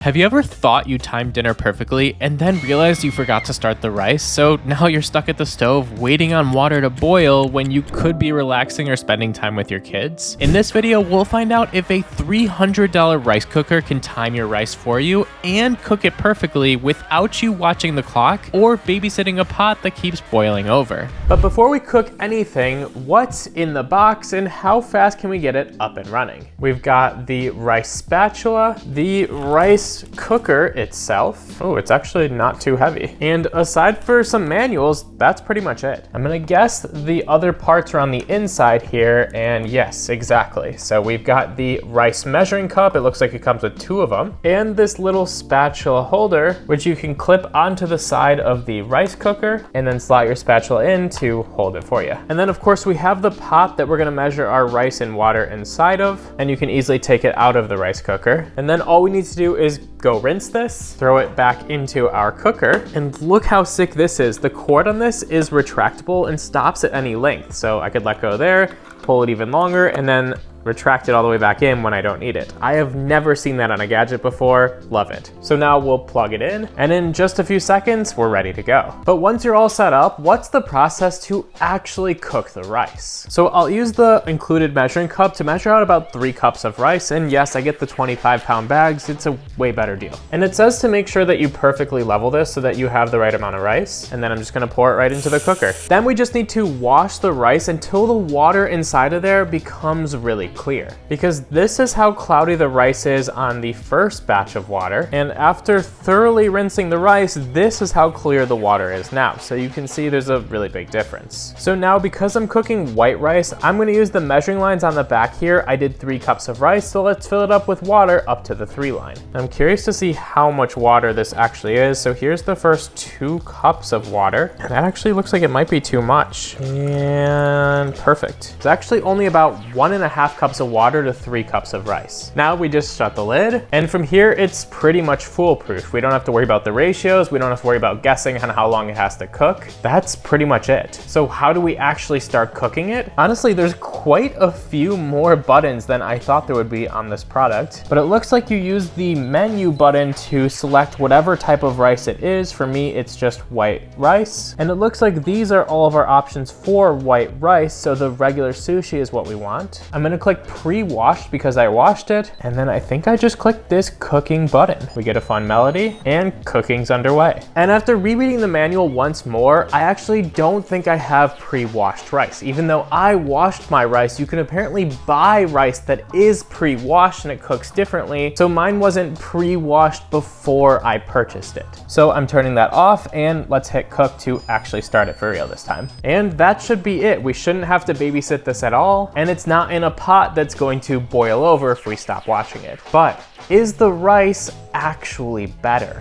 Have you ever thought you timed dinner perfectly and then realized you forgot to start the rice, so now you're stuck at the stove waiting on water to boil when you could be relaxing or spending time with your kids? In this video, we'll find out if a $300 rice cooker can time your rice for you and cook it perfectly without you watching the clock or babysitting a pot that keeps boiling over. But before we cook anything, what's in the box and how fast can we get it up and running? We've got the rice spatula, the rice cooker itself. Oh, it's actually not too heavy. And aside for some manuals, that's pretty much it. I'm gonna guess the other parts are on the inside here, and yes, exactly. So we've got the rice measuring cup. It looks like it comes with 2 of them. And this little spatula holder, which you can clip onto the side of the rice cooker and then slot your spatula in to hold it for you. And then of course we have the pot that we're gonna measure our rice and water inside of, and you can easily take it out of the rice cooker. And then all we need to do is go rinse this, throw it back into our cooker, and look how sick this is. The cord on this is retractable and stops at any length. So I could let go there, pull it even longer, and then retract it all the way back in when I don't need it. I have never seen that on a gadget before. Love it. So now we'll plug it in, and in just a few seconds, we're ready to go. But once you're all set up, what's the process to actually cook the rice? So I'll use the included measuring cup to measure out about 3 cups of rice, and yes, I get the 25-pound bags. It's a way better deal. And it says to make sure that you perfectly level this so that you have the right amount of rice, and then I'm just gonna pour it right into the cooker. Then we just need to wash the rice until the water inside of there becomes really clear, because this is how cloudy the rice is on the first batch of water, and after thoroughly rinsing the rice, this is how clear the water is now. So you can see there's a really big difference. So now, because I'm cooking white rice, I'm going to use the measuring lines on the back here. I did 3 cups of rice, so let's fill it up with water up to the 3 line. I'm curious to see how much water this actually is. So here's the first 2 cups of water. That actually looks like it might be too much. And perfect. It's actually only about 1.5 cups of water to 3 cups of rice. Now we just shut the lid, and from here it's pretty much foolproof. We don't have to worry about the ratios. We don't have to worry about guessing on how long it has to cook. That's pretty much it. So how do we actually start cooking it? Honestly, there's quite a few more buttons than I thought there would be on this product, but it looks like you use the menu button to select whatever type of rice it is. For me, it's just white rice, and it looks like these are all of our options for white rice, so the regular sushi is what we want. I'm gonna click pre-washed because I washed it, and then I think I just clicked this cooking button. We get a fun melody, and cooking's underway. And after rereading the manual once more, I actually don't think I have pre-washed rice. Even though I washed my rice, you can apparently buy rice that is pre-washed and it cooks differently, so mine wasn't pre-washed before I purchased it. So I'm turning that off, and let's hit cook to actually start it for real this time. And that should be it. We shouldn't have to babysit this at all, and it's not in a pot that's going to boil over if we stop watching it. But is the rice actually better?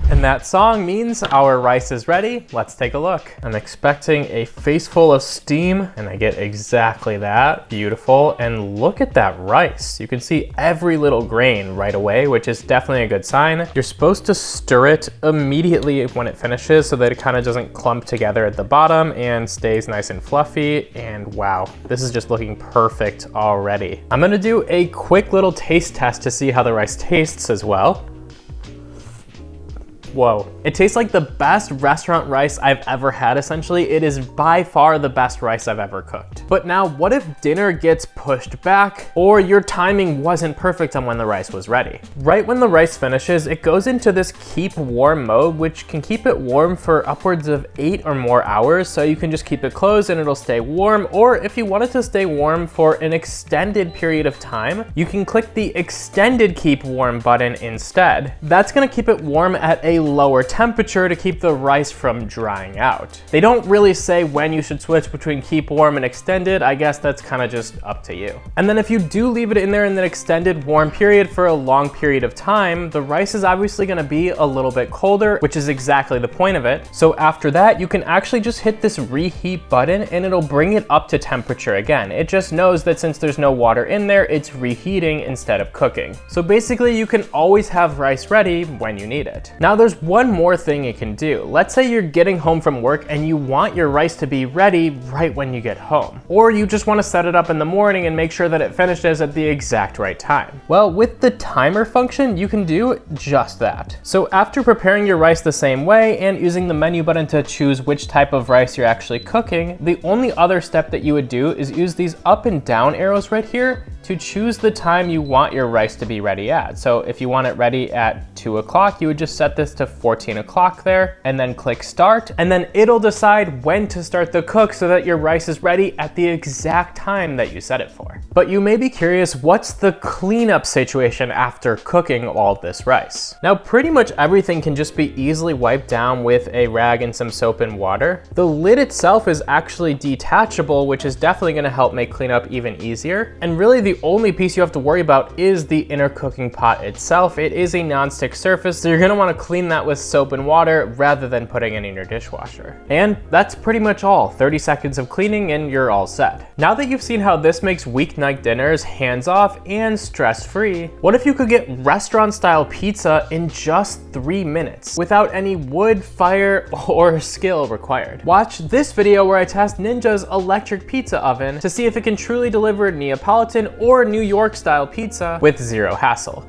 And that song means our rice is ready. Let's take a look. I'm expecting a face full of steam, and I get exactly that. Beautiful. And look at that rice. You can see every little grain right away, which is definitely a good sign. You're supposed to stir it immediately when it finishes so that it kind of doesn't clump together at the bottom and stays nice and fluffy. And wow, this is just looking perfect already. I'm gonna do a quick little taste test to see how the rice tastes as well. Whoa. It tastes like the best restaurant rice I've ever had, essentially. It is by far the best rice I've ever cooked. But now, what if dinner gets pushed back, or your timing wasn't perfect on when the rice was ready? Right when the rice finishes, it goes into this keep warm mode, which can keep it warm for upwards of 8 or more hours, so you can just keep it closed and it'll stay warm. Or if you want it to stay warm for an extended period of time, you can click the extended keep warm button instead. That's gonna keep it warm at a lower temperature to keep the rice from drying out. They don't really say when you should switch between keep warm and extended. I guess that's kind of just up to you. And then if you do leave it in there in the extended warm period for a long period of time, the rice is obviously going to be a little bit colder, which is exactly the point of it. So after that, you can actually just hit this reheat button and it'll bring it up to temperature again. It just knows that since there's no water in there, it's reheating instead of cooking. So basically you can always have rice ready when you need it. Now there's there's one more thing you can do. Let's say you're getting home from work and you want your rice to be ready right when you get home. Or you just want to set it up in the morning and make sure that it finishes at the exact right time. Well, with the timer function, you can do just that. So after preparing your rice the same way and using the menu button to choose which type of rice you're actually cooking, the only other step that you would do is use these up and down arrows right here to choose the time you want your rice to be ready at. So if you want it ready at 2 o'clock, you would just set this to 14 o'clock there and then click start, and then it'll decide when to start the cook so that your rice is ready at the exact time that you set it for. But you may be curious, what's the cleanup situation after cooking all this rice? Now, pretty much everything can just be easily wiped down with a rag and some soap and water. The lid itself is actually detachable, which is definitely gonna help make cleanup even easier. And really the only piece you have to worry about is the inner cooking pot itself. It is a non-stick surface, so you're gonna wanna clean that with soap and water rather than putting it in your dishwasher. And that's pretty much all. 30 seconds of cleaning and you're all set. Now that you've seen how this makes weeknight dinners hands-off and stress-free, what if you could get restaurant-style pizza in just 3 minutes without any wood, fire, or skill required? Watch this video where I test Ninja's electric pizza oven to see if it can truly deliver Neapolitan or New York style pizza with zero hassle.